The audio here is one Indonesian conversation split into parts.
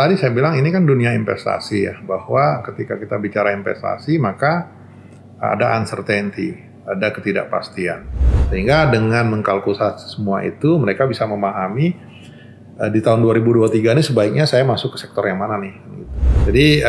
tadi saya bilang ini kan dunia investasi ya, bahwa ketika kita bicara investasi maka ada uncertainty, ada ketidakpastian. Sehingga dengan mengkalkulasi semua itu mereka bisa memahami di tahun 2023 ini sebaiknya saya masuk ke sektor yang mana nih. Jadi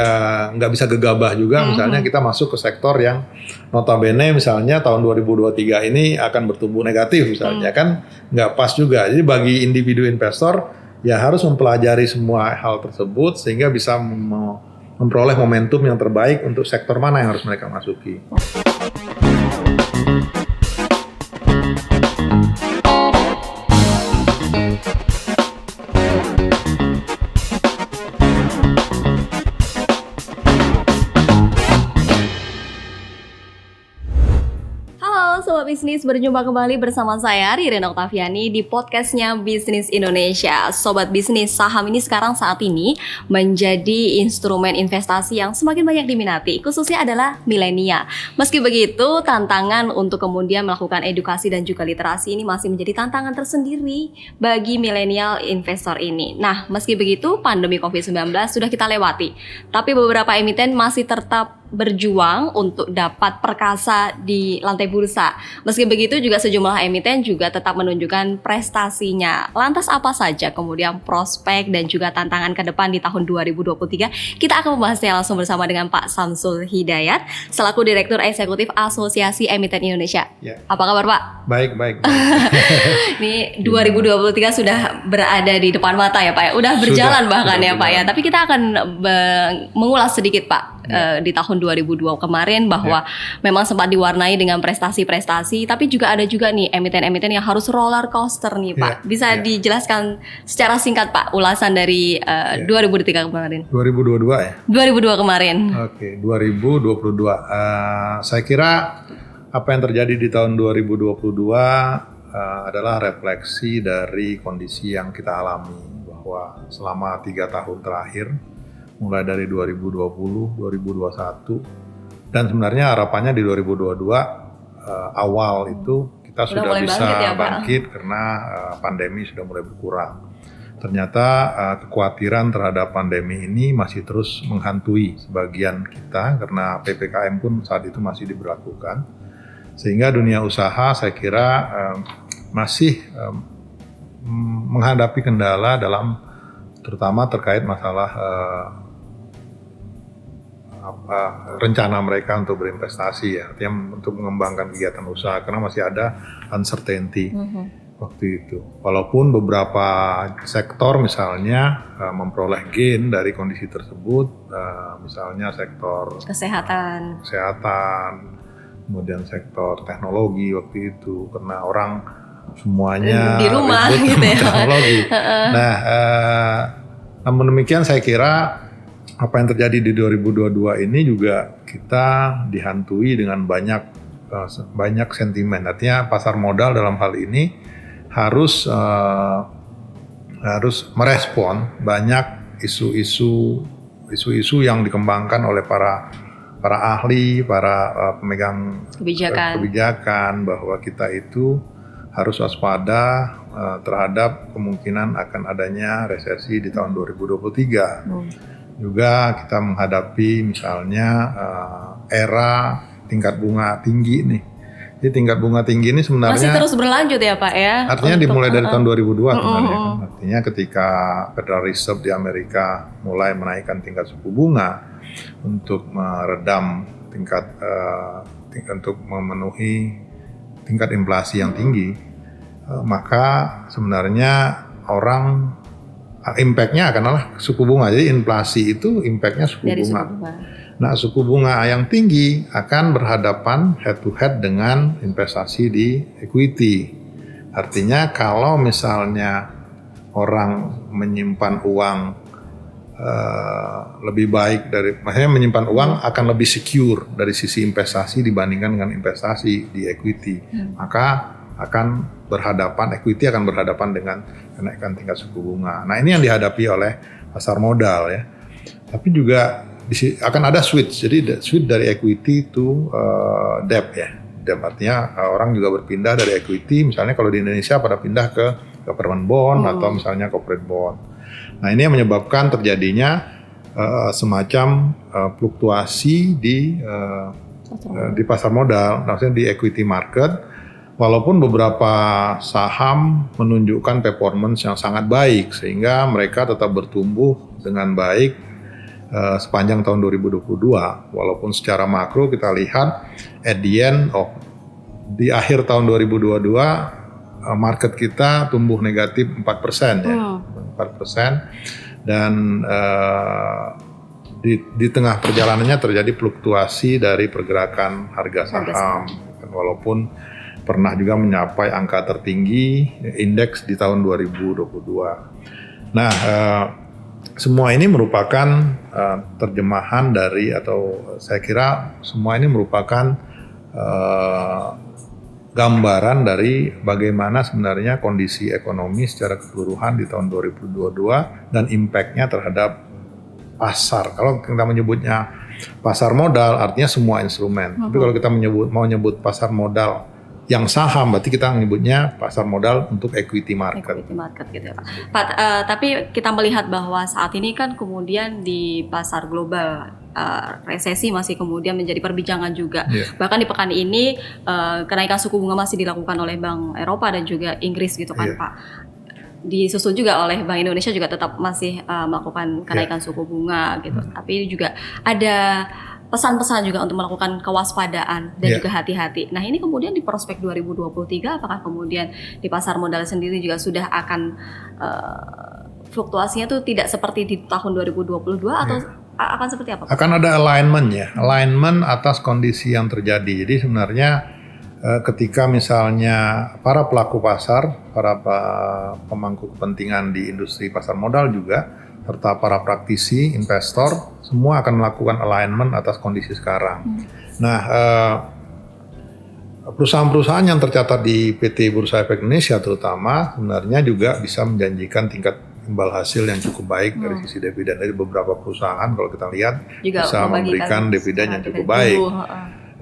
nggak bisa gegabah juga misalnya kita masuk ke sektor yang notabene misalnya tahun 2023 ini akan bertumbuh negatif misalnya, kan nggak pas juga. Jadi bagi individu investor ya harus mempelajari semua hal tersebut sehingga bisa memperoleh momentum yang terbaik untuk sektor mana yang harus mereka masuki. Sobat Bisnis, berjumpa kembali bersama saya Ririn Oktaviani di podcastnya Bisnis Indonesia. Sobat Bisnis, saham ini sekarang saat ini menjadi instrumen investasi yang semakin banyak diminati, khususnya adalah milenial. Meski begitu, tantangan untuk kemudian melakukan edukasi dan juga literasi ini masih menjadi tantangan tersendiri bagi milenial investor ini. Nah, meski begitu, pandemi COVID-19 sudah kita lewati, tapi beberapa emiten masih tetap berjuang untuk dapat perkasa di lantai bursa. Meski begitu juga sejumlah emiten juga tetap menunjukkan prestasinya. Lantas apa saja kemudian prospek dan juga tantangan ke depan di tahun 2023? Kita akan membahasnya langsung bersama dengan Pak Samsul Hidayat selaku Direktur Eksekutif Asosiasi Emiten Indonesia. Ya. Apa kabar Pak? Baik. Ini 2023 sudah berada di depan mata ya Pak ya. Udah berjalan bahkan ya Pak ya. Tapi kita akan mengulas sedikit Pak di tahun 2002 kemarin bahwa memang sempat diwarnai dengan prestasi-prestasi, tapi juga ada juga nih emiten-emiten yang harus roller coaster nih Pak. Bisa dijelaskan secara singkat Pak ulasan dari 2023 kemarin? 2022 ya? 2002 kemarin. Oke, 2022. Saya kira apa yang terjadi di tahun 2022 adalah refleksi dari kondisi yang kita alami, bahwa selama 3 tahun terakhir mulai dari 2020, 2021, dan sebenarnya harapannya di 2022 awal itu kita sudah bisa bangkit karena pandemi sudah mulai berkurang. Ternyata kekhawatiran terhadap pandemi ini masih terus menghantui sebagian kita karena PPKM pun saat itu masih diberlakukan. Sehingga dunia usaha saya kira masih menghadapi kendala dalam terutama terkait masalah rencana mereka untuk berinvestasi ya, artinya untuk mengembangkan kegiatan usaha karena masih ada uncertainty waktu itu. Walaupun beberapa sektor misalnya memperoleh gain dari kondisi tersebut, misalnya sektor kesehatan, kemudian sektor teknologi waktu itu karena orang semuanya di rumah gitu ya. Teknologi. Nah, namun demikian saya kira apa yang terjadi di 2022 ini juga kita dihantui dengan banyak sentimen. Artinya pasar modal dalam hal ini harus merespon banyak isu-isu yang dikembangkan oleh para ahli, para pemegang kebijakan bahwa kita itu harus waspada terhadap kemungkinan akan adanya resesi di tahun 2023. Juga kita menghadapi misalnya era tingkat bunga tinggi nih. Jadi tingkat bunga tinggi ini sebenarnya masih terus berlanjut ya Pak ya? Artinya dimulai dari tahun 2002 sebenarnya kan. Artinya ketika Federal Reserve di Amerika mulai menaikkan tingkat suku bunga untuk meredam untuk memenuhi tingkat inflasi yang tinggi, maka sebenarnya orang impact-nya adalah suku bunga. Jadi inflasi itu impact-nya suku bunga. Nah, suku bunga yang tinggi akan berhadapan head to head dengan investasi di equity. Artinya kalau misalnya orang menyimpan uang lebih baik maksudnya menyimpan uang akan lebih secure dari sisi investasi dibandingkan dengan investasi di equity, maka equity akan berhadapan dengan kenaikan tingkat suku bunga. Nah, ini yang dihadapi oleh pasar modal ya. Tapi juga akan ada switch. Jadi switch dari equity to debt ya. Debt artinya orang juga berpindah dari equity, misalnya kalau di Indonesia pada pindah ke government bond atau misalnya corporate bond. Nah ini yang menyebabkan terjadinya semacam fluktuasi di pasar modal, maksudnya di equity market. Walaupun beberapa saham menunjukkan performance yang sangat baik sehingga mereka tetap bertumbuh dengan baik sepanjang tahun 2022. Walaupun secara makro kita lihat at the end of di akhir tahun 2022 market kita tumbuh negatif 4% ya. 4% dan di tengah perjalanannya terjadi fluktuasi dari pergerakan harga saham. Walaupun pernah juga mencapai angka tertinggi indeks di tahun 2022. Nah, semua ini merupakan terjemahan dari atau saya kira semua ini merupakan gambaran dari bagaimana sebenarnya kondisi ekonomi secara keseluruhan di tahun 2022 dan impact-nya terhadap pasar. Kalau kita menyebutnya pasar modal artinya semua instrumen. Tapi kalau kita mau nyebut pasar modal yang saham, berarti kita menyebutnya pasar modal untuk equity market. Equity market gitu ya Pak. Pak, tapi kita melihat bahwa saat ini kan kemudian di pasar global resesi masih kemudian menjadi perbincangan juga. Bahkan di pekan ini kenaikan suku bunga masih dilakukan oleh Bank Eropa dan juga Inggris gitu kan Pak. Disusul juga oleh Bank Indonesia juga tetap masih melakukan kenaikan suku bunga gitu. Tapi juga ada pesan-pesan juga untuk melakukan kewaspadaan dan juga hati-hati. Nah ini kemudian di prospek 2023 apakah kemudian di pasar modal sendiri juga sudah akan fluktuasinya tuh tidak seperti di tahun 2022 atau akan seperti apa? Akan ada alignment ya, alignment atas kondisi yang terjadi. Jadi sebenarnya ketika misalnya para pelaku pasar, para pemangku kepentingan di industri pasar modal juga serta para praktisi, investor, semua akan melakukan alignment atas kondisi sekarang. Nah, perusahaan-perusahaan yang tercatat di PT Bursa Efek Indonesia terutama sebenarnya juga bisa menjanjikan tingkat imbal hasil yang cukup baik dari sisi dividen. Dari beberapa perusahaan kalau kita lihat juga bisa memberikan dividen yang cukup baik.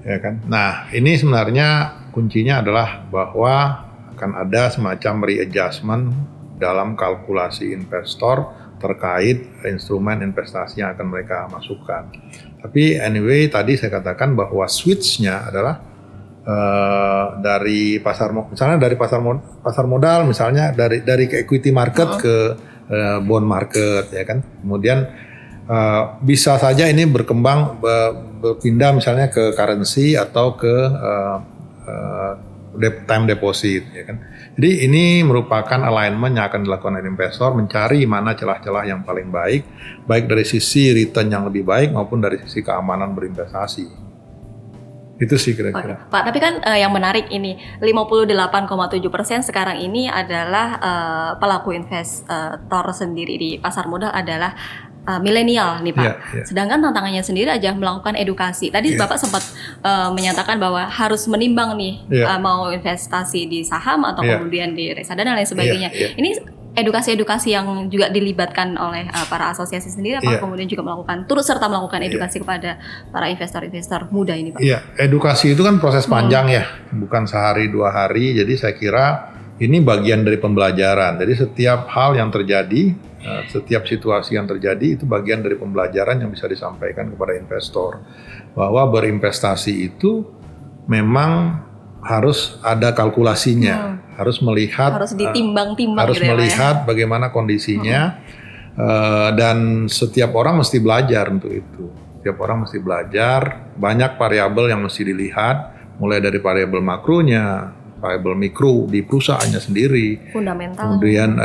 Ya kan? Nah, ini sebenarnya kuncinya adalah bahwa akan ada semacam readjustment dalam kalkulasi investor terkait instrumen investasi yang akan mereka masukkan. Tapi anyway tadi saya katakan bahwa switch-nya adalah dari pasar modal misalnya dari ke equity market ke bond market ya kan. Kemudian bisa saja ini berkembang berpindah misalnya ke currency atau ke time deposit ya kan. Jadi ini merupakan alignment yang akan dilakukan oleh investor mencari mana celah-celah yang paling baik dari sisi return yang lebih baik maupun dari sisi keamanan berinvestasi. Itu sih kira-kira. Pak, tapi kan yang menarik ini 58,7% sekarang ini adalah pelaku investor sendiri di pasar modal adalah milenial nih Pak. Sedangkan tantangannya sendiri aja melakukan edukasi. Tadi Bapak sempat menyatakan bahwa harus menimbang nih mau investasi di saham atau kemudian di reksadana dan lain sebagainya. Ini edukasi-edukasi yang juga dilibatkan oleh para asosiasi sendiri apa kemudian juga turut serta melakukan edukasi kepada para investor-investor muda ini Pak? Iya, edukasi itu kan proses panjang ya, bukan sehari 2 hari. Jadi saya kira ini bagian dari pembelajaran. Jadi setiap hal yang terjadi, setiap situasi yang terjadi itu bagian dari pembelajaran yang bisa disampaikan kepada investor. Bahwa berinvestasi itu memang harus ada kalkulasinya, harus melihat, harus ditimbang-timbang, harus gitu melihat bagaimana kondisinya, dan setiap orang mesti belajar untuk itu. Setiap orang mesti belajar, banyak variabel yang mesti dilihat, mulai dari variabel makronya, variabel mikro di perusahaannya sendiri, fundamental, kemudian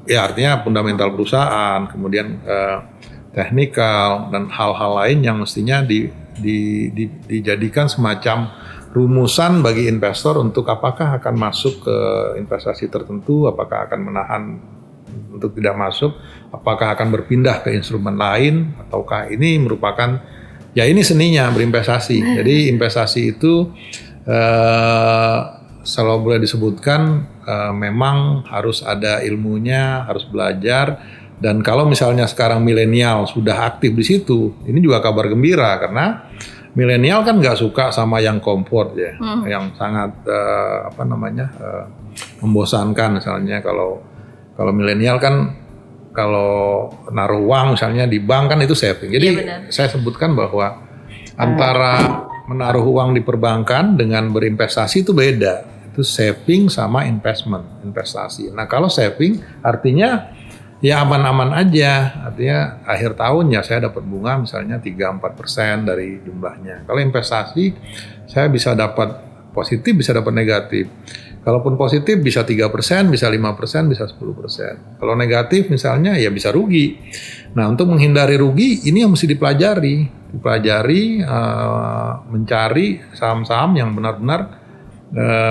ya artinya fundamental perusahaan, kemudian teknikal dan hal-hal lain yang mestinya dijadikan semacam rumusan bagi investor untuk apakah akan masuk ke investasi tertentu, apakah akan menahan untuk tidak masuk, apakah akan berpindah ke instrumen lain, ataukah ini merupakan ya ini seninya berinvestasi. Jadi investasi itu selalu boleh disebutkan memang harus ada ilmunya, harus belajar. Dan kalau misalnya sekarang milenial sudah aktif di situ, ini juga kabar gembira karena milenial kan nggak suka sama yang comfort ya, yang sangat membosankan misalnya. Kalau milenial kan kalau naruh uang misalnya di bank kan itu saving. Jadi saya sebutkan bahwa antara menaruh uang di perbankan dengan berinvestasi itu beda. Itu saving sama investasi. Nah kalau saving artinya ya aman-aman aja. Artinya akhir tahun ya saya dapat bunga misalnya 3-4% dari jumlahnya. Kalau investasi saya bisa dapat positif, bisa dapat negatif. Kalaupun positif bisa 3%, bisa 5%, bisa 10%. Kalau negatif misalnya ya bisa rugi. Nah untuk menghindari rugi ini yang mesti dipelajari, mencari saham-saham yang benar-benar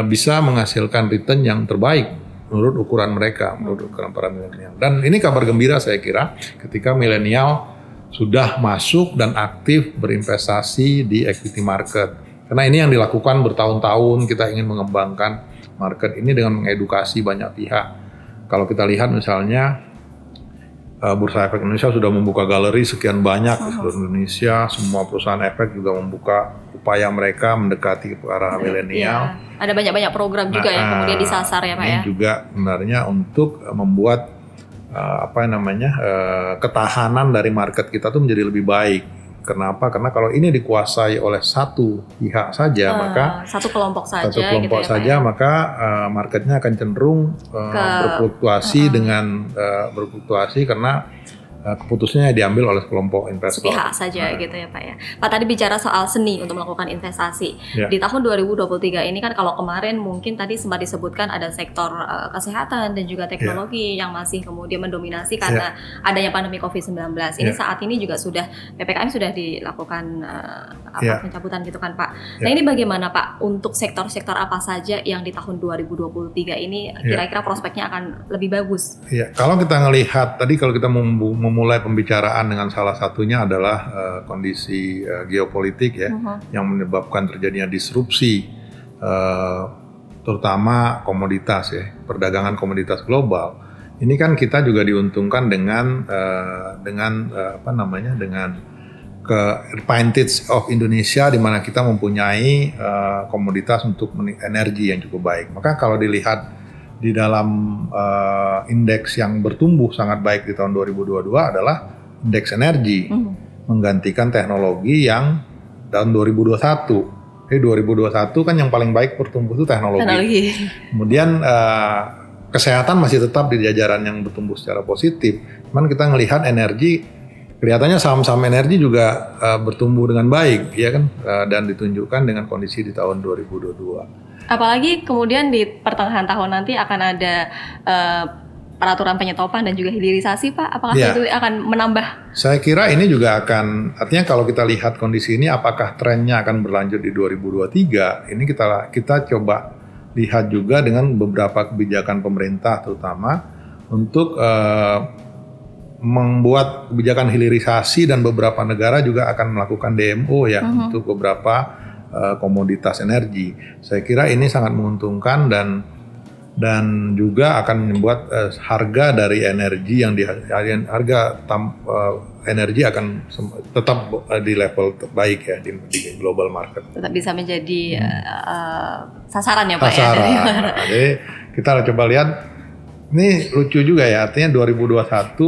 bisa menghasilkan return yang terbaik menurut ukuran mereka, menurut ukuran para milenial. Dan ini kabar gembira saya kira ketika milenial sudah masuk dan aktif berinvestasi di equity market. Karena ini yang dilakukan bertahun-tahun, kita ingin mengembangkan market ini dengan mengedukasi banyak pihak. Kalau kita lihat misalnya Bursa Efek Indonesia sudah membuka galeri sekian banyak di seluruh Indonesia. Semua perusahaan efek juga membuka upaya mereka mendekati para milenial. Ada banyak-banyak program juga yang kemudian disasar ya Pak ya. Juga sebenarnya untuk membuat ketahanan dari market kita tuh menjadi lebih baik. Kenapa? Karena kalau ini dikuasai oleh satu pihak saja, maka satu kelompok saja, maka marketnya akan cenderung berfluktuasi karena keputusannya diambil oleh kelompok investor. Sepihak saja gitu ya Pak ya. Pak tadi bicara soal seni untuk melakukan investasi. Di tahun 2023 ini kan kalau kemarin mungkin tadi sempat disebutkan ada sektor kesehatan dan juga teknologi yang masih kemudian mendominasi karena adanya pandemi COVID-19. Ini saat ini juga sudah PPKM sudah dilakukan pencabutan gitu kan Pak. Nah ini bagaimana Pak untuk sektor-sektor apa saja yang di tahun 2023 ini kira-kira prospeknya akan lebih bagus? Kalau kita ngelihat tadi kalau kita memulai pembicaraan dengan salah satunya adalah kondisi geopolitik yang menyebabkan terjadinya disrupsi terutama komoditas perdagangan komoditas global. Ini kan kita juga diuntungkan dengan advantage of Indonesia di mana kita mempunyai komoditas untuk energi yang cukup baik. Maka kalau dilihat di dalam indeks yang bertumbuh sangat baik di tahun 2022 adalah indeks energi menggantikan teknologi yang tahun 2021. Jadi 2021 kan yang paling baik bertumbuh itu teknologi. Kemudian kesehatan masih tetap di jajaran yang bertumbuh secara positif. Cuman kita ngelihat energi kelihatannya saham-saham energi juga bertumbuh dengan baik ya kan dan ditunjukkan dengan kondisi di tahun 2022. Apalagi kemudian di pertengahan tahun nanti akan ada peraturan penyetopan dan juga hilirisasi Pak. Apakah itu akan menambah? Saya kira ini juga akan, artinya kalau kita lihat kondisi ini apakah trennya akan berlanjut di 2023, ini kita coba lihat juga dengan beberapa kebijakan pemerintah terutama untuk membuat kebijakan hilirisasi dan beberapa negara juga akan melakukan DMO untuk beberapa komoditas energi. Saya kira ini sangat menguntungkan dan juga akan membuat harga dari energi energi akan tetap di level baik ya di global market. Tetap bisa menjadi sasaran ya Pak sasaran. ya. Jadi kita coba lihat ini lucu juga ya, artinya 2021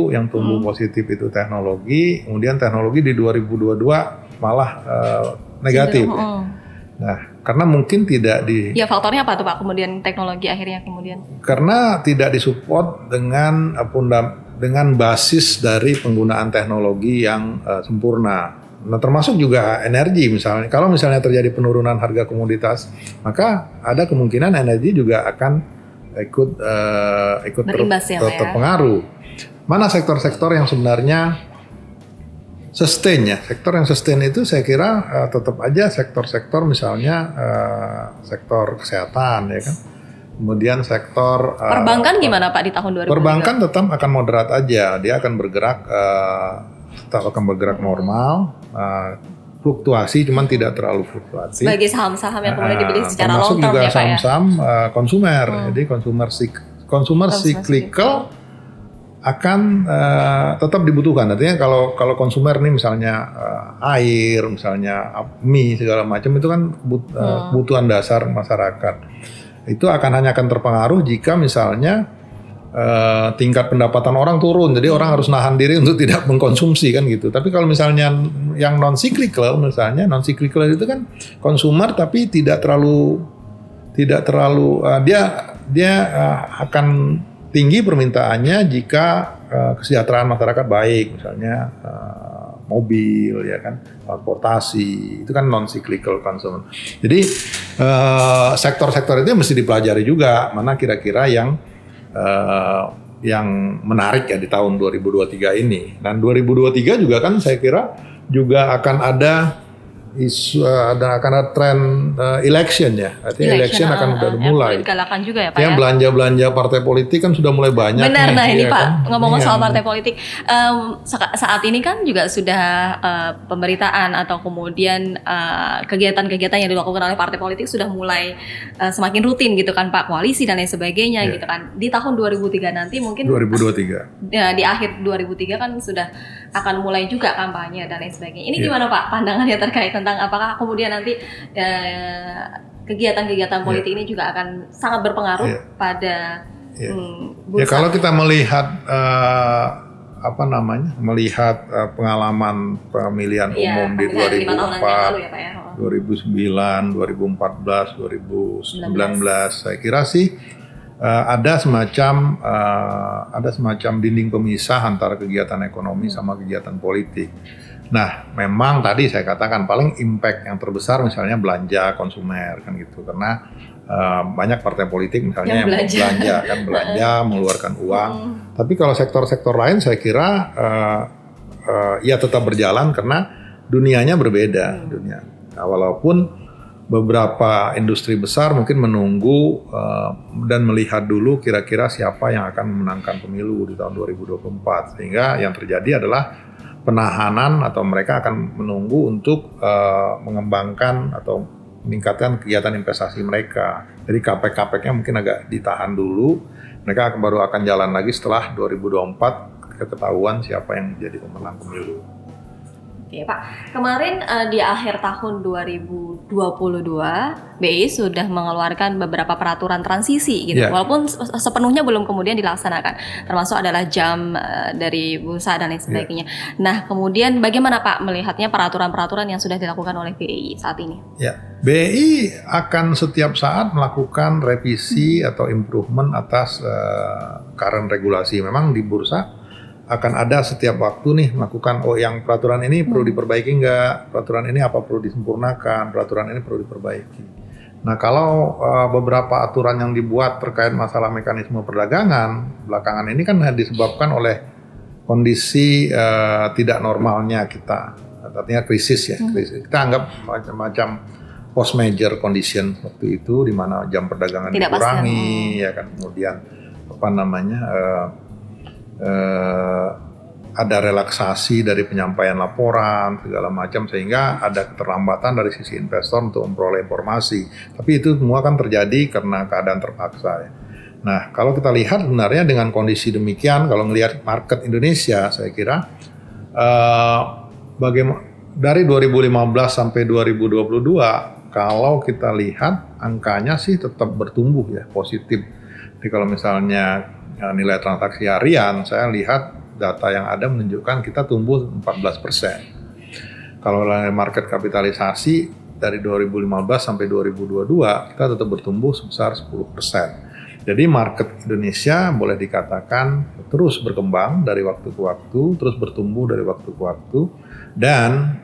yang tumbuh positif itu teknologi, kemudian teknologi di 2022 malah negatif. Nah, karena mungkin tidak Ya faktornya apa tuh Pak? Kemudian teknologi akhirnya kemudian? Karena tidak disupport dengan basis dari penggunaan teknologi yang sempurna. Nah, termasuk juga energi misalnya. Kalau misalnya terjadi penurunan harga komoditas, maka ada kemungkinan energi juga akan ikut terpengaruh. Mana sektor-sektor yang sebenarnya sustain ya, sektor yang sustain itu saya kira tetap aja sektor-sektor misalnya sektor kesehatan ya kan, kemudian sektor perbankan gimana Pak di tahun 2022? Perbankan tetap akan moderat aja, dia akan bergerak normal, fluktuasi cuman tidak terlalu fluktuasi. Bagi saham-saham yang kemudian dipilih secara long term juga ya Pak ya. Saham-saham konsumer, jadi consumer cyclical akan tetap dibutuhkan. Artinya kalau konsumer nih misalnya air, misalnya mie segala macam itu kan kebutuhan dasar masyarakat. Itu hanya akan terpengaruh jika misalnya tingkat pendapatan orang turun, jadi orang harus nahan diri untuk tidak mengkonsumsi kan gitu. Tapi kalau misalnya yang non cyclical, misalnya non cyclical itu kan consumer tapi tidak terlalu dia akan tinggi permintaannya jika kesejahteraan masyarakat baik, misalnya mobil ya kan, transportasi itu kan non cyclical consumer. Jadi sektor-sektor itu mesti dipelajari juga mana kira-kira yang menarik ya di tahun 2023 ini. Dan 2023 juga kan saya kira juga akan ada isu dan akan ada tren election ya. Artinya election akan udah mulai. Galakan juga ya Pak ya. Belanja-belanja partai politik kan sudah mulai banyak. Benar, nih, nah ini ya Pak, kan? ngomong soal partai politik, saat ini kan juga sudah pemberitaan atau kemudian kegiatan-kegiatan yang dilakukan oleh partai politik sudah mulai semakin rutin gitu kan Pak, koalisi dan lain sebagainya gitu kan. Di tahun 2003 nanti mungkin 2023. Ya, di akhir 2003 kan sudah akan mulai juga kampanye dan lain sebagainya. Ini gimana Pak pandangannya terkait tentang apakah kemudian nanti kegiatan-kegiatan politik ini juga akan sangat berpengaruh pada bursa? Ya kalau kita melihat melihat pengalaman pemilihan umum di 2004, ya, Pak, ya. 2009, 2014, 2019, saya kira sih ada semacam dinding pemisah antara kegiatan ekonomi sama kegiatan politik. Nah, memang tadi saya katakan paling impact yang terbesar misalnya belanja konsumer kan gitu, karena banyak partai politik misalnya yang belanja mengeluarkan uang. Tapi kalau sektor-sektor lain saya kira ya tetap berjalan karena dunianya berbeda dunia. Nah, walaupun beberapa industri besar mungkin menunggu dan melihat dulu kira-kira siapa yang akan memenangkan pemilu di tahun 2024, sehingga yang terjadi adalah penahanan atau mereka akan menunggu untuk mengembangkan atau meningkatkan kegiatan investasi mereka. Jadi CAPEX-nya mungkin agak ditahan dulu, mereka baru akan jalan lagi setelah 2024 ketahuan siapa yang menjadi pemenang pemilu. Oke Pak, kemarin di akhir tahun 2022 BI sudah mengeluarkan beberapa peraturan transisi gitu, walaupun sepenuhnya belum kemudian dilaksanakan, termasuk adalah jam dari bursa dan lain sebagainya. Nah kemudian bagaimana Pak melihatnya peraturan-peraturan yang sudah dilakukan oleh BI saat ini? Ya, BI akan setiap saat melakukan revisi atau improvement atas current regulasi. Memang di bursa akan ada setiap waktu nih melakukan yang peraturan ini perlu diperbaiki nggak, peraturan ini apa perlu disempurnakan, peraturan ini perlu diperbaiki. Nah kalau beberapa aturan yang dibuat terkait masalah mekanisme perdagangan belakangan ini kan disebabkan oleh kondisi tidak normalnya kita, artinya krisis ya, krisis. Kita anggap macam-macam post major condition waktu itu di mana jam perdagangan tidak dikurangi, ya kan, kemudian ada relaksasi dari penyampaian laporan segala macam sehingga ada keterlambatan dari sisi investor untuk memperoleh informasi. Tapi itu semua kan terjadi karena keadaan terpaksa ya. Nah, kalau kita lihat sebenarnya dengan kondisi demikian, kalau melihat market Indonesia, saya kira dari 2015 sampai 2022, kalau kita lihat angkanya sih tetap bertumbuh ya, positif. Jadi kalau misalnya nilai transaksi harian, saya lihat data yang ada menunjukkan kita tumbuh 14%. Kalau market kapitalisasi dari 2015 sampai 2022, kita tetap bertumbuh sebesar 10%. Jadi market Indonesia boleh dikatakan terus berkembang dari waktu ke waktu, terus bertumbuh dari waktu ke waktu. Dan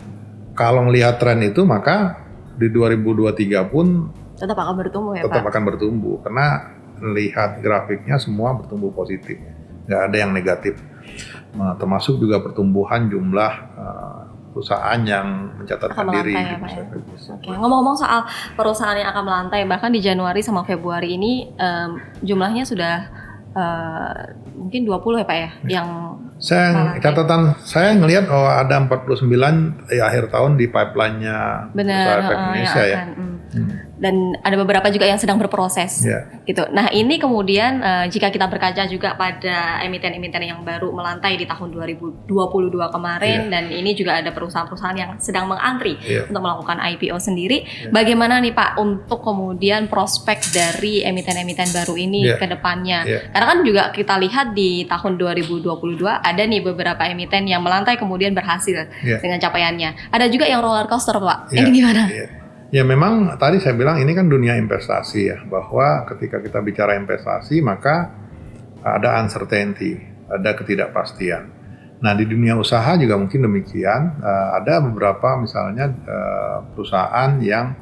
kalau melihat tren itu, maka di 2023 pun tetap akan bertumbuh ya tetap Pak? Akan bertumbuh, karena lihat grafiknya semua bertumbuh positif, nggak ada yang negatif. Nah, termasuk juga pertumbuhan jumlah perusahaan yang mencatatkan diri. Ya, Pak, ya? Oke. Ngomong-ngomong soal perusahaan yang akan melantai, bahkan di Januari sama Februari ini jumlahnya sudah mungkin 20 ya Pak ya? Yang catatan saya ngelihat ada 49 di akhir tahun di pipeline-nya Bursa Efek Indonesia ya. dan ada beberapa juga yang sedang berproses gitu. Nah ini kemudian jika kita berkaca juga pada emiten-emiten yang baru melantai di tahun 2022 kemarin dan ini juga ada perusahaan-perusahaan yang sedang mengantri untuk melakukan IPO sendiri. Bagaimana nih Pak untuk kemudian prospek dari emiten-emiten baru ini ke depannya? Karena kan juga kita lihat di tahun 2022 ada nih beberapa emiten yang melantai kemudian berhasil dengan capaiannya. Ada juga yang roller coaster Pak. Ini gimana? Ya memang tadi saya bilang ini kan dunia investasi ya, bahwa ketika kita bicara investasi maka ada uncertainty, ada ketidakpastian. Nah di dunia usaha juga mungkin demikian, ada beberapa misalnya perusahaan yang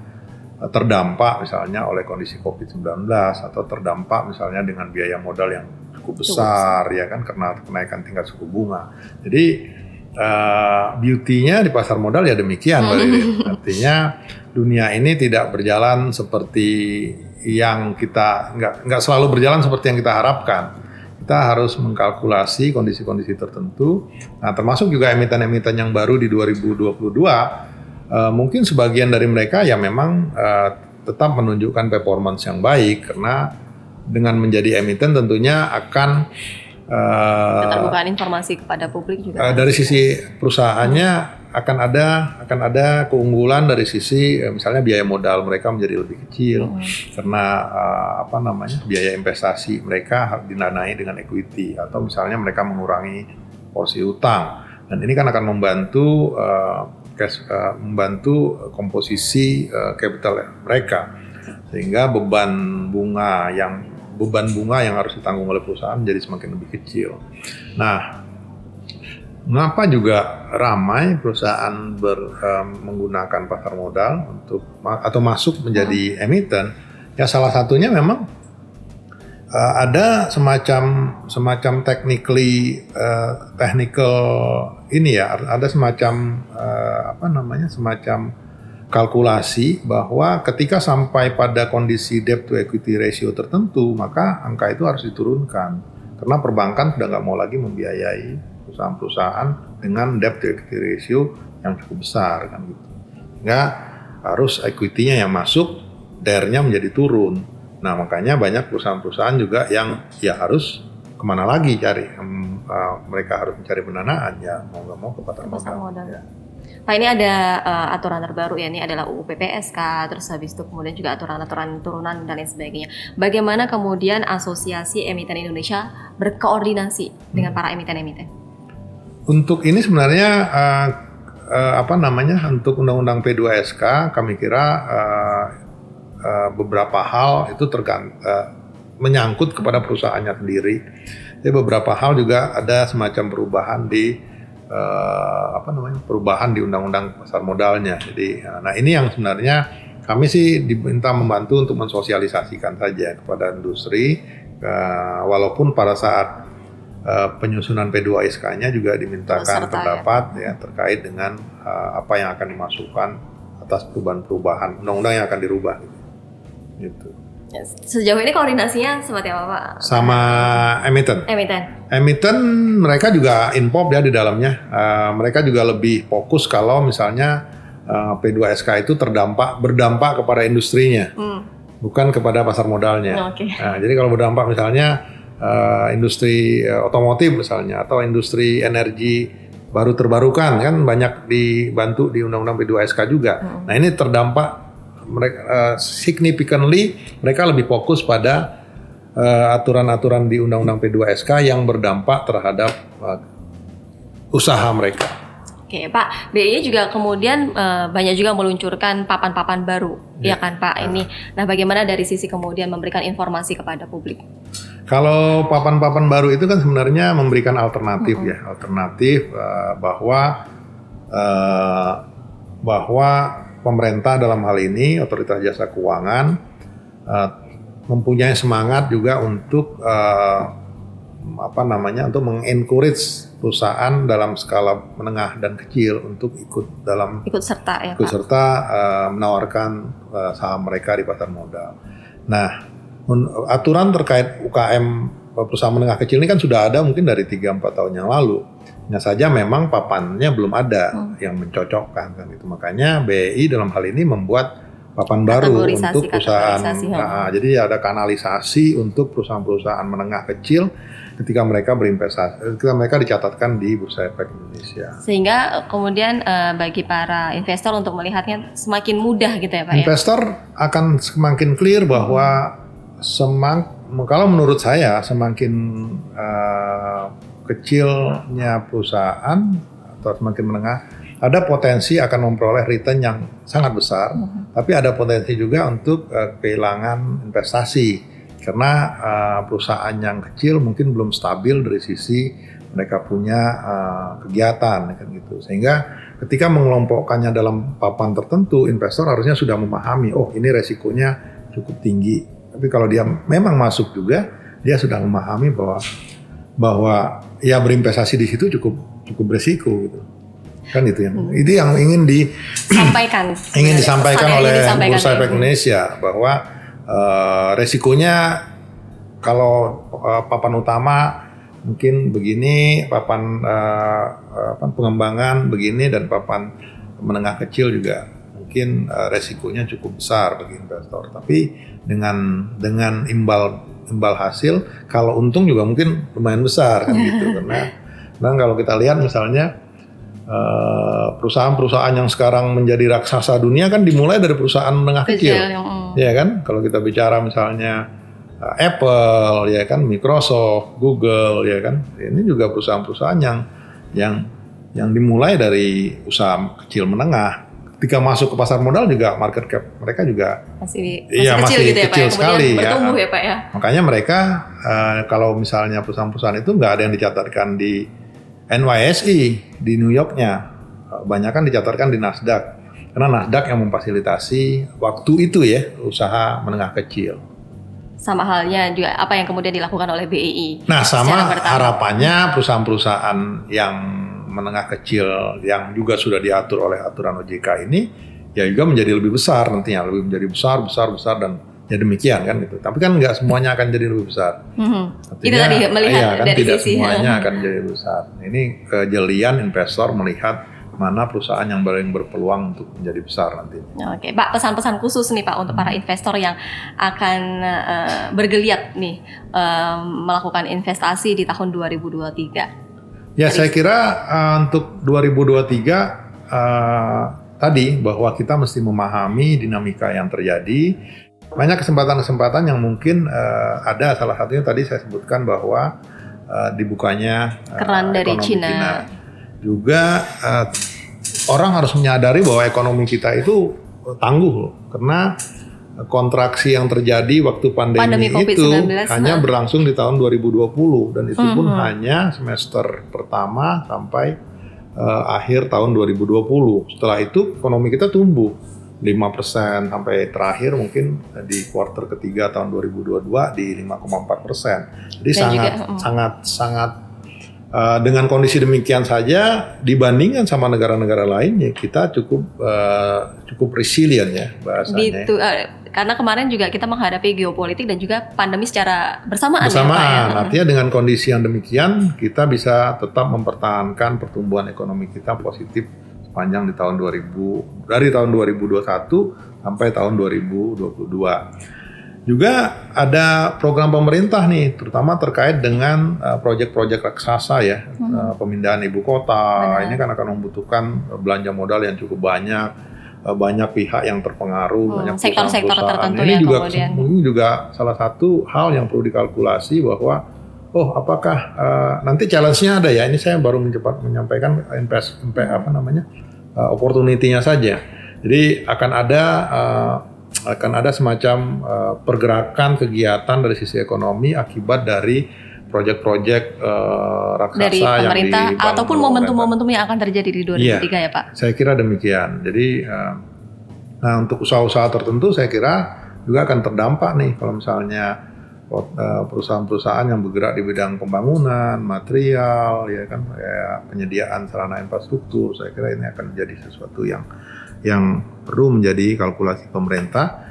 terdampak misalnya oleh kondisi COVID-19 atau terdampak misalnya dengan biaya modal yang cukup besar ya kan karena kenaikan tingkat suku bunga. Jadi beauty-nya di pasar modal ya demikian, artinya dunia ini tidak berjalan seperti yang kita nggak selalu berjalan seperti yang kita harapkan. Kita harus mengkalkulasi kondisi-kondisi tertentu. Nah, termasuk juga emiten-emiten yang baru di 2022, mungkin sebagian dari mereka ya memang tetap menunjukkan performance yang baik karena dengan menjadi emiten tentunya akan keterbukaan informasi kepada publik juga. Dari sisi perusahaannya akan ada keunggulan dari sisi misalnya biaya modal mereka menjadi lebih kecil karena biaya investasi mereka didanai dengan equity atau misalnya mereka mengurangi porsi utang dan ini kan akan membantu membantu komposisi capital mereka sehingga beban bunga yang harus ditanggung oleh perusahaan menjadi semakin lebih kecil. Nah, mengapa juga ramai perusahaan menggunakan pasar modal atau masuk menjadi emiten? Ya salah satunya memang ada semacam technical ini ya, ada semacam semacam kalkulasi bahwa ketika sampai pada kondisi debt to equity ratio tertentu maka angka itu harus diturunkan karena perbankan sudah nggak mau lagi membiayai perusahaan-perusahaan dengan debt to equity ratio yang cukup besar kan gitu. Sehingga harus equity-nya yang masuk, DER-nya menjadi turun. Nah makanya banyak perusahaan-perusahaan juga yang ya harus kemana lagi cari, mereka harus mencari pendanaan ya mau nggak mau ke pasar modal. Ya. Pak ini ada aturan terbaru ya, ini adalah UU PPSK, terus habis itu kemudian juga aturan-aturan turunan dan lain sebagainya. Bagaimana kemudian Asosiasi Emiten Indonesia berkoordinasi dengan para emiten-emiten? Untuk ini sebenarnya untuk Undang-Undang P2SK kami kira beberapa hal itu menyangkut kepada perusahaannya sendiri. Jadi beberapa hal juga ada semacam perubahan di Undang-Undang Pasar Modalnya. Jadi, nah ini yang sebenarnya kami sih diminta membantu untuk mensosialisasikan saja kepada industri, walaupun pada saat penyusunan P2SK-nya juga dimintakan pendapat ya terkait dengan apa yang akan dimasukkan atas perubahan undang-undang yang akan dirubah. Gitu. Sejauh ini koordinasinya seperti apa Pak? Sama emiten. Emiten mereka juga involved ya di dalamnya. Mereka juga lebih fokus kalau misalnya P2SK itu berdampak kepada industrinya, bukan kepada pasar modalnya. Nah, jadi kalau berdampak misalnya industri otomotif misalnya atau industri energi baru terbarukan kan banyak dibantu di Undang-Undang P2SK juga. Nah ini terdampak mereka significantly mereka lebih fokus pada aturan-aturan di Undang-Undang P2SK yang berdampak terhadap usaha mereka. Oke Pak, BI juga kemudian banyak juga meluncurkan papan-papan baru, ya kan Pak ini. Nah bagaimana dari sisi kemudian memberikan informasi kepada publik? Kalau papan-papan baru itu kan sebenarnya memberikan alternatif ya, alternatif bahwa pemerintah dalam hal ini Otoritas Jasa Keuangan mempunyai semangat juga untuk untuk mengencourage perusahaan dalam skala menengah dan kecil untuk ikut serta menawarkan saham mereka di pasar modal. Nah, aturan terkait UKM perusahaan menengah kecil ini kan sudah ada mungkin dari 3-4 tahun yang lalu. Hanya saja memang papannya belum ada yang mencocokkan kan itu. Makanya BI dalam hal ini membuat papan baru Kategorisasi, untuk perusahaan. kategorisasi, Jadi ada kanalisasi untuk perusahaan-perusahaan menengah kecil ketika mereka berinvestasi, ketika mereka dicatatkan di Bursa Efek Indonesia. Sehingga kemudian bagi para investor untuk melihatnya semakin mudah gitu ya Pak ya? Investor akan semakin clear bahwa kalau menurut saya semakin kecilnya perusahaan atau semakin menengah, ada potensi akan memperoleh return yang sangat besar, tapi ada potensi juga untuk kehilangan investasi karena perusahaan yang kecil mungkin belum stabil dari sisi mereka punya kegiatan kan gitu. Sehingga ketika mengelompokkannya dalam papan tertentu, investor harusnya sudah memahami, oh ini resikonya cukup tinggi. Tapi kalau dia memang masuk juga, dia sudah memahami bahwa ya berinvestasi di situ cukup berisiko gitu. Kan itu yang ingin disampaikan oleh Bursa Efek Indonesia, bahwa resikonya kalau papan utama mungkin begini, papan pengembangan begini, dan papan menengah kecil juga mungkin resikonya cukup besar bagi investor. Tapi dengan imbal hasil, kalau untung juga mungkin lumayan besar kan gitu. Karena kalau kita lihat misalnya perusahaan-perusahaan yang sekarang menjadi raksasa dunia kan dimulai dari perusahaan menengah kecil. Ya kan? Kalau kita bicara misalnya Apple, ya kan, Microsoft, Google, ya kan. Ini juga perusahaan-perusahaan yang dimulai dari usaha kecil menengah. Ketika masuk ke pasar modal juga market cap mereka juga masih kecil gitu ya, kecil Pak, sekali bertumbuh ya Pak ya. Makanya mereka kalau misalnya perusahaan-perusahaan itu nggak ada yang dicatatkan di NYSE di New York-nya, banyak kan dicatatkan di Nasdaq, karena Nasdaq yang memfasilitasi waktu itu ya usaha menengah kecil. Sama halnya juga apa yang kemudian dilakukan oleh BEI. Nah, sama harapannya perusahaan-perusahaan yang menengah kecil yang juga sudah diatur oleh aturan OJK ini ya juga menjadi lebih besar nantinya, lebih menjadi besar dan ya demikian kan gitu. Tapi kan nggak semuanya akan jadi lebih besar. Artinya, itu tadi melihat kan dari tidak sisi semuanya akan jadi lebih besar. Ini kejelian investor melihat mana perusahaan yang paling berpeluang untuk menjadi besar nanti. Oke, Pak, pesan-pesan khusus nih Pak untuk para investor yang akan bergeliat nih melakukan investasi di tahun 2023. Ya, saya kira untuk 2023 tadi bahwa kita mesti memahami dinamika yang terjadi. Banyak kesempatan-kesempatan yang mungkin ada, salah satunya tadi saya sebutkan bahwa dibukanya keran dari Cina. Juga orang harus menyadari bahwa ekonomi kita itu tangguh karena kontraksi yang terjadi waktu pandemi itu hanya berlangsung di tahun 2020 dan itu pun hanya semester pertama sampai akhir tahun 2020. Setelah itu ekonomi kita tumbuh 5% sampai terakhir mungkin di kuartal ketiga tahun 2022 di 5,4%. Jadi sangat dengan kondisi demikian saja dibandingkan sama negara-negara lain ya kita cukup resilient ya bahasanya. Karena kemarin juga kita menghadapi geopolitik dan juga pandemi secara bersamaan. Artinya dengan kondisi yang demikian kita bisa tetap mempertahankan pertumbuhan ekonomi kita positif sepanjang dari tahun 2021 sampai tahun 2022. Juga ada program pemerintah nih, terutama terkait dengan proyek-proyek raksasa ya, pemindahan ibu kota. Benar. Ini kan akan membutuhkan belanja modal yang cukup banyak pihak yang terpengaruh, banyak sektor-sektor tertentu ini ya juga kemudian. Ini juga salah satu hal yang perlu dikalkulasi bahwa apakah nanti challenge-nya ada ya. Ini saya baru menyampaikan opportunity-nya saja. Jadi akan ada semacam pergerakan kegiatan dari sisi ekonomi akibat dari proyek-proyek raksasa dari pemerintah yang ataupun momentum-momentum yang akan terjadi di 2023 ya Pak? Saya kira demikian. Jadi untuk usaha-usaha tertentu saya kira juga akan terdampak nih kalau misalnya perusahaan-perusahaan yang bergerak di bidang pembangunan, material, ya kan, penyediaan sarana infrastruktur. Saya kira ini akan menjadi sesuatu yang perlu menjadi kalkulasi pemerintah.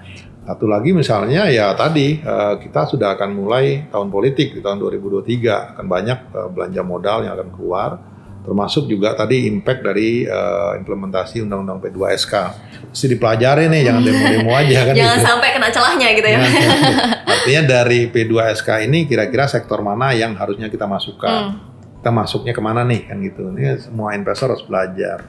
Satu lagi misalnya ya tadi kita sudah akan mulai tahun politik di tahun 2023 akan banyak belanja modal yang akan keluar, Termasuk juga tadi impact dari implementasi Undang-Undang P2SK. Mesti dipelajari nih, jangan demo-demo aja kan. Jangan gitu. sampai kena celahnya gitu ya. Artinya dari P2SK ini kira-kira sektor mana yang harusnya kita masukkan. Kita masuknya kemana nih kan gitu. Ini semua investor harus belajar.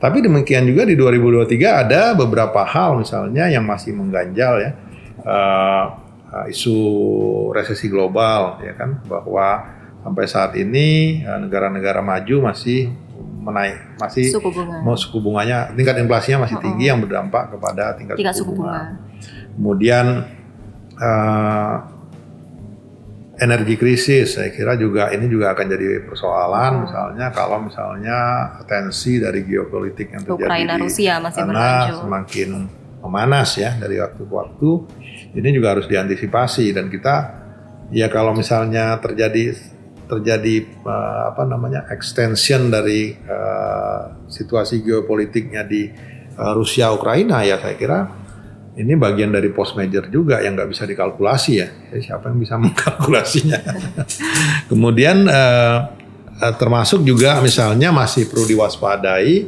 Tapi demikian juga di 2023 ada beberapa hal misalnya yang masih mengganjal ya. Isu resesi global ya kan, bahwa sampai saat ini negara-negara maju masih suku bunganya, tingkat inflasinya masih tinggi yang berdampak kepada tingkat suku bunga. Kemudian energi krisis, saya kira ini juga akan jadi persoalan. Misalnya kalau tensi dari geopolitik yang terjadi Ukraina, di Rusia masih sana semakin memanas ya dari waktu ke waktu, ini juga harus diantisipasi. Dan kita ya kalau misalnya terjadi extension dari situasi geopolitiknya di Rusia Ukraina, ya saya kira ini bagian dari post major juga yang nggak bisa dikalkulasi ya. Siapa yang bisa mengkalkulasinya? Kemudian termasuk juga misalnya masih perlu diwaspadai.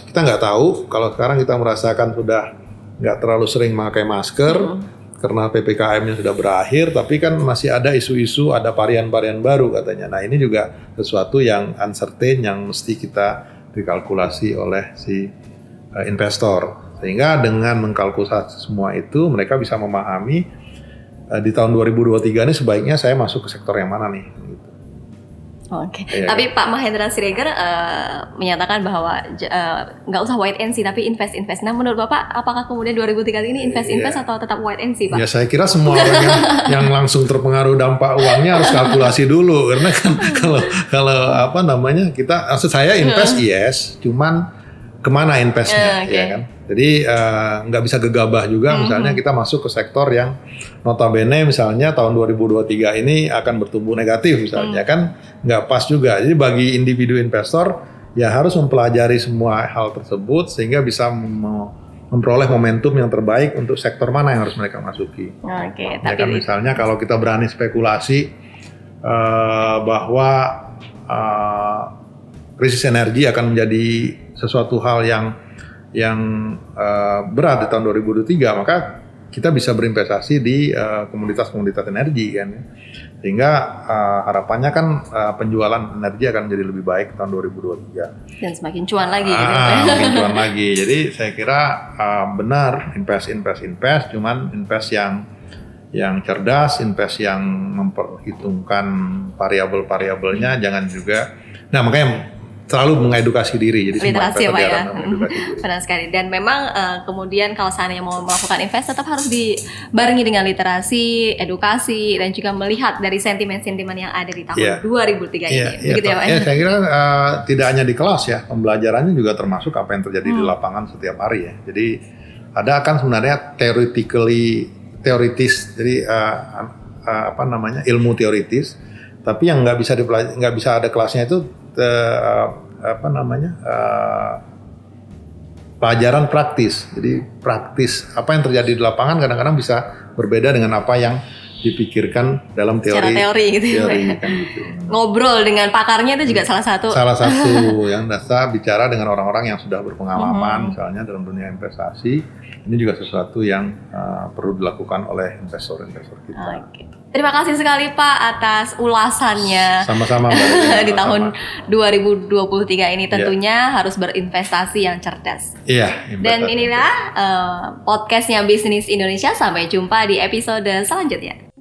Kita nggak tahu kalau sekarang kita merasakan sudah nggak terlalu sering memakai masker karena PPKM-nya sudah berakhir, tapi kan masih ada isu-isu, ada varian-varian baru katanya. Nah ini juga sesuatu yang uncertain yang mesti kita dikalkulasi oleh si investor. Sehingga dengan mengkalkulasi semua itu mereka bisa memahami di tahun 2023 ini sebaiknya saya masuk ke sektor yang mana nih. Gitu. Oke. Tapi Pak Mahendra Siregar menyatakan bahwa nggak usah wait and see tapi invest. Nah menurut Bapak apakah kemudian 2003 ini invest atau tetap wait and see Pak? Ya saya kira semua orang yang langsung terpengaruh dampak uangnya harus kalkulasi dulu, karena kan kalau kita maksud saya invest yes, cuman kemana investnya ya kan? Jadi nggak bisa gegabah juga misalnya kita masuk ke sektor yang notabene misalnya tahun 2023 ini akan bertumbuh negatif misalnya kan nggak pas juga. Jadi bagi individu investor ya harus mempelajari semua hal tersebut sehingga bisa memperoleh momentum yang terbaik untuk sektor mana yang harus mereka masuki. Oke. Ya kan misalnya kalau kita berani spekulasi bahwa krisis energi akan menjadi sesuatu hal yang berat di tahun 2023, maka kita bisa berinvestasi di komoditas-komoditas energi kan, sehingga harapannya kan penjualan energi akan menjadi lebih baik tahun 2023 dan semakin cuan lagi gitu. Semakin cuan lagi. Jadi saya kira benar invest, cuman invest yang cerdas, invest yang memperhitungkan variabel-variabelnya, jangan juga. Nah makanya selalu mengedukasi diri, jadi literasi semua Pak ya. mengedukasi Benar sekali. Dan memang kemudian kalau seandainya mau melakukan invest tetap harus dibarengi dengan literasi, edukasi, dan juga melihat dari sentimen-sentimen yang ada di tahun 2003 ini. Begitu ya Pak? Saya kira tidak hanya di kelas ya, pembelajarannya juga termasuk apa yang terjadi di lapangan setiap hari ya. Jadi ada kan sebenarnya teoritis, jadi ilmu teoritis, tapi yang nggak bisa ada kelasnya itu pelajaran praktis. Jadi praktis apa yang terjadi di lapangan kadang-kadang bisa berbeda dengan apa yang dipikirkan dalam teori. Secara teori gitu. Kan gitu. Ngobrol dengan pakarnya itu juga salah satu yang dasar bicara dengan orang-orang yang sudah berpengalaman misalnya dalam dunia investasi. Ini juga sesuatu yang perlu dilakukan oleh investor-investor kita. Okay. Terima kasih sekali Pak atas ulasannya. Sama-sama Mbak. Di tahun 2023 ini tentunya harus berinvestasi yang cerdas. Iya. Dan inilah podcastnya Bisnis Indonesia. Sampai jumpa di episode selanjutnya.